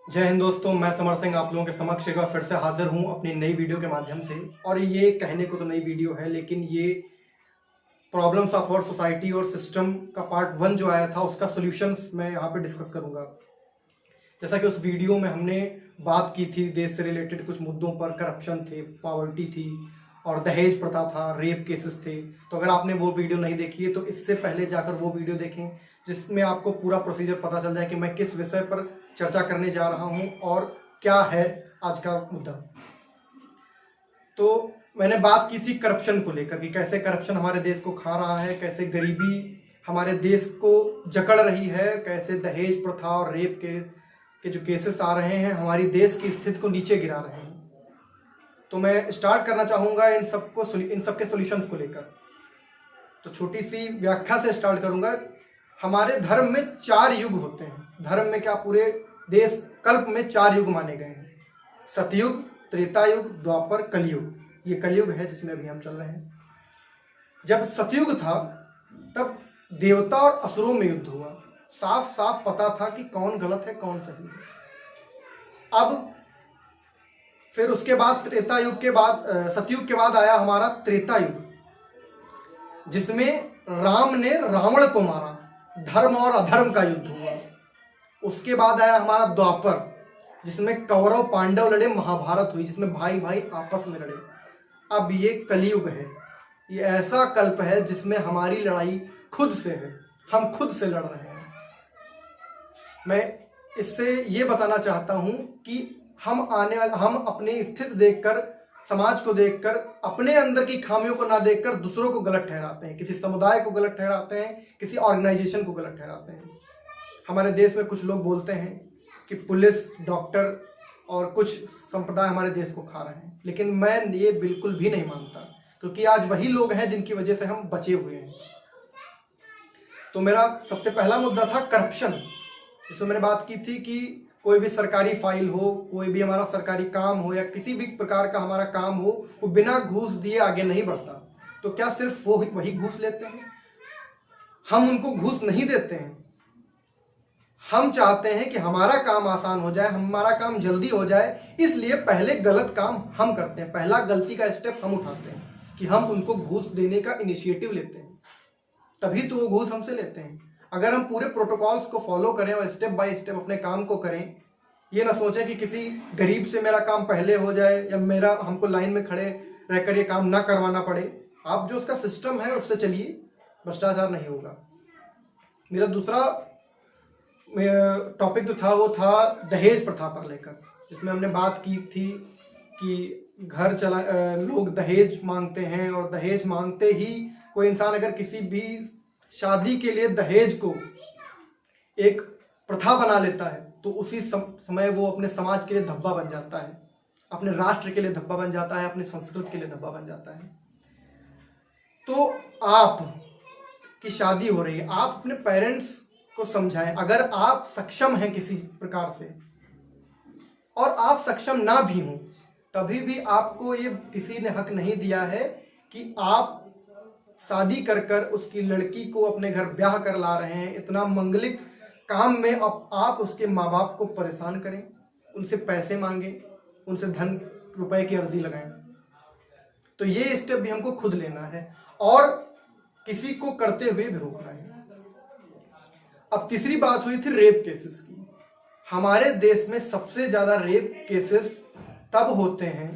जय हिंद दोस्तों, मैं समर सिंह आप लोगों के समक्ष एक बार फिर से हाजिर हूं अपनी नई वीडियो के माध्यम से। और ये कहने को तो नई वीडियो है, लेकिन ये प्रॉब्लम्स ऑफ आवर सोसाइटी और सिस्टम का पार्ट 1 जो आया था उसका सॉल्यूशंस मैं यहाँ पे डिस्कस करूँगा। जैसा कि उस वीडियो में हमने बात की थी देश से रिलेटेड कुछ मुद्दों पर, करप्शन थे, पॉवर्टी थी और दहेज प्रथा था, रेप केसेस थे। तो अगर आपने वो वीडियो नहीं देखी है तो इससे पहले जाकर वो वीडियो देखें, जिसमें आपको पूरा प्रोसीजर पता चल जाए कि मैं किस विषय पर चर्चा करने जा रहा हूं और क्या है आज का मुद्दा। तो मैंने बात की थी करप्शन को लेकर कि कैसे करप्शन हमारे देश को खा रहा है, कैसे गरीबी हमारे देश को जकड़ रही है, कैसे दहेज प्रथा और रेप के जो केसेस आ रहे हैं हमारी देश की स्थिति को नीचे गिरा रहे हैं। तो मैं स्टार्ट करना चाहूँगा इन सब के सॉल्यूशंस को लेकर। तो छोटी सी व्याख्या से स्टार्ट करूँगा। हमारे धर्म में 4 युग होते हैं। धर्म में क्या, पूरे देश कल्प में 4 युग माने गए हैं: सतयुग, त्रेता युग, द्वापर, कलयुग। ये कलयुग है जिसमें अभी हम चल रहे हैं। जब सतयुग था तब देवता और असुरों में युद्ध हुआ। साफ साफ पता था कि कौन गलत है कौन सही है। अब फिर उसके बाद त्रेता युग के बाद सतयुग के बाद आया हमारा त्रेता युग, जिसमें राम ने रावण को मारा, धर्म और अधर्म का युद्ध हुआ। उसके बाद आया हमारा द्वापर, जिसमें कौरव पांडव लड़े, महाभारत हुई जिसमें भाई भाई आपस में लड़े। अब ये कलयुग है। ये ऐसा कल्प है जिसमें हमारी लड़ाई खुद से है, हम खुद से लड़ रहे हैं। मैं इससे ये बताना चाहता हूं कि हम अपनी स्थिति देखकर, समाज को देखकर, अपने अंदर की खामियों को ना देखकर दूसरों को गलत ठहराते हैं, किसी समुदाय को गलत ठहराते हैं, किसी ऑर्गेनाइजेशन को गलत ठहराते हैं। हमारे देश में कुछ लोग बोलते हैं कि पुलिस, डॉक्टर और कुछ संप्रदाय हमारे देश को खा रहे हैं, लेकिन मैं ये बिल्कुल भी नहीं मानता, क्योंकि आज वही लोग हैं जिनकी वजह से हम बचे हुए हैं। तो मेरा सबसे पहला मुद्दा था करप्शन, जिसमें मैंने बात की थी कि कोई भी सरकारी फाइल हो, कोई भी हमारा सरकारी काम हो या किसी भी प्रकार का हमारा काम हो, वो बिना घूस दिए आगे नहीं बढ़ता। तो क्या सिर्फ वो वही घूस लेते हैं? हम उनको घूस नहीं देते हैं। हम चाहते हैं कि हमारा काम आसान हो जाए, हमारा काम जल्दी हो जाए, इसलिए पहले गलत काम हम करते हैं, पहला गलती का स्टेप हम उठाते हैं कि हम उनको घूस देने का इनिशिएटिव लेते हैं, तभी तो वो घूस हमसे लेते हैं। अगर हम पूरे प्रोटोकॉल्स को फॉलो करें और स्टेप बाय स्टेप अपने काम को करें, ये ना सोचें कि किसी गरीब से मेरा काम पहले हो जाए या हमको लाइन में खड़े रहकर ये काम ना करवाना पड़े। आप जो उसका सिस्टम है उससे चलिए, भ्रष्टाचार नहीं होगा। मेरा दूसरा टॉपिक जो था वो था दहेज प्रथा पर लेकर, जिसमें हमने बात की थी कि लोग दहेज मांगते हैं और दहेज मांगते ही कोई इंसान अगर किसी भी शादी के लिए दहेज को एक प्रथा बना लेता है तो उसी समय वो अपने समाज के लिए धब्बा बन जाता है, अपने राष्ट्र के लिए धब्बा बन जाता है, अपनी संस्कृति के लिए धब्बा बन जाता है। तो आप की शादी हो रही है, आप अपने पेरेंट्स को समझाएं। अगर आप सक्षम हैं किसी प्रकार से और आप सक्षम ना भी हों, तभी भी आपको ये किसी ने हक नहीं दिया है कि आप शादी कर कर उसकी लड़की को अपने घर ब्याह कर ला रहे हैं। इतना मंगलिक काम में आप उसके माँ बाप को परेशान करें, उनसे पैसे मांगें, उनसे धन रुपए की अर्जी लगाएं। तो ये स्टेप भी हमको खुद लेना है और किसी को करते हुए भी रोकना है। अब तीसरी बात हुई थी रेप केसेस की। हमारे देश में सबसे ज्यादा रेप केसेस तब होते हैं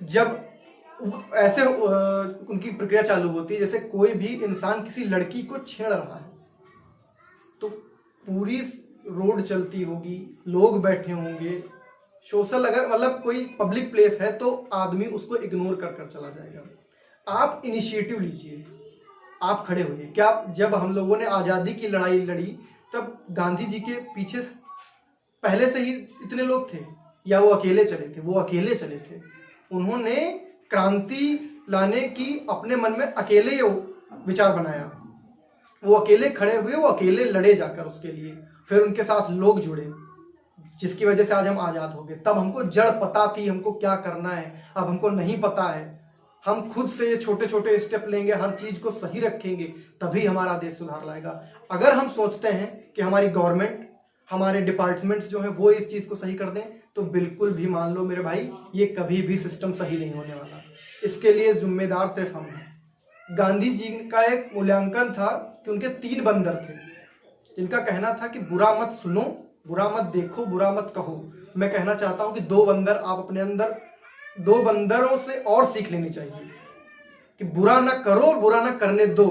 जब ऐसे उनकी प्रक्रिया चालू होती है, जैसे कोई भी इंसान किसी लड़की को छेड़ रहा है तो पूरी रोड चलती होगी, लोग बैठे होंगे, सोशल, अगर मतलब कोई पब्लिक प्लेस है तो आदमी उसको इग्नोर कर कर चला जाएगा। आप इनिशिएटिव लीजिए, आप खड़े होइए। क्या जब हम लोगों ने आज़ादी की लड़ाई लड़ी तब गांधी जी के पीछे पहले से ही इतने लोग थे या वो अकेले चले थे? वो अकेले चले थे। उन्होंने क्रांति लाने की अपने मन में अकेले विचार बनाया, वो अकेले खड़े हुए, वो अकेले लड़े जाकर उसके लिए, फिर उनके साथ लोग जुड़े, जिसकी वजह से आज हम आज़ाद हो गए। तब हमको जड़ पता थी हमको क्या करना है, अब हमको नहीं पता है। हम खुद से ये छोटे छोटे स्टेप लेंगे, हर चीज को सही रखेंगे, तभी हमारा देश सुधार लाएगा। अगर हम सोचते हैं कि हमारी गवर्नमेंट हमारे डिपार्टमेंट्स जो हैं वो इस चीज़ को सही कर दें, तो बिल्कुल भी मान लो मेरे भाई, ये कभी भी सिस्टम सही नहीं होने वाला। इसके लिए जिम्मेदार सिर्फ हम हैं। गांधी जी का एक मूल्यांकन था कि उनके 3 बंदर थे जिनका कहना था कि बुरा मत सुनो, बुरा मत देखो, बुरा मत कहो। मैं कहना चाहता हूं कि 2 बंदर आप अपने अंदर, 2 बंदरों से और सीख लेनी चाहिए कि बुरा ना करो और बुरा ना करने दो।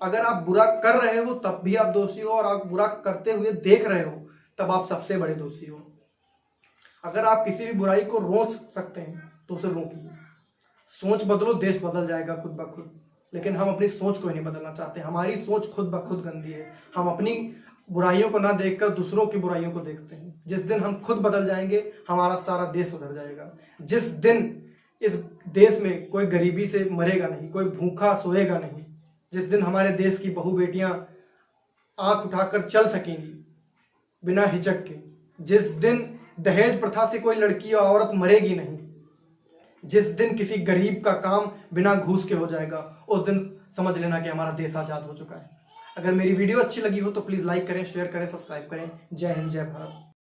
अगर आप बुरा कर रहे हो तब भी आप दोषी हो, और आप बुरा करते हुए देख रहे हो तब आप सबसे बड़े दोषी हो। अगर आप किसी भी बुराई को रोक सकते हैं तो उसे रोकिए। सोच बदलो, देश बदल जाएगा खुद ब खुद। लेकिन हम अपनी सोच को ही नहीं बदलना चाहते। हमारी सोच खुद ब खुद गंदी है। हम अपनी बुराइयों को ना देखकर दूसरों की बुराइयों को देखते हैं। जिस दिन हम खुद बदल जाएंगे, हमारा सारा देश सुधर जाएगा। जिस दिन इस देश में कोई गरीबी से मरेगा नहीं, कोई भूखा सोएगा नहीं, जिस दिन हमारे देश की बहू बेटियां आंख उठाकर चल सकेंगी बिना हिचक के, जिस दिन दहेज प्रथा से कोई लड़की और औरत मरेगी नहीं, जिस दिन किसी गरीब का काम बिना घूस के हो जाएगा, उस दिन समझ लेना कि हमारा देश आज़ाद हो चुका है। अगर मेरी वीडियो अच्छी लगी हो तो प्लीज़ लाइक करें, शेयर करें, सब्सक्राइब करें। जय हिंद, जय भारत।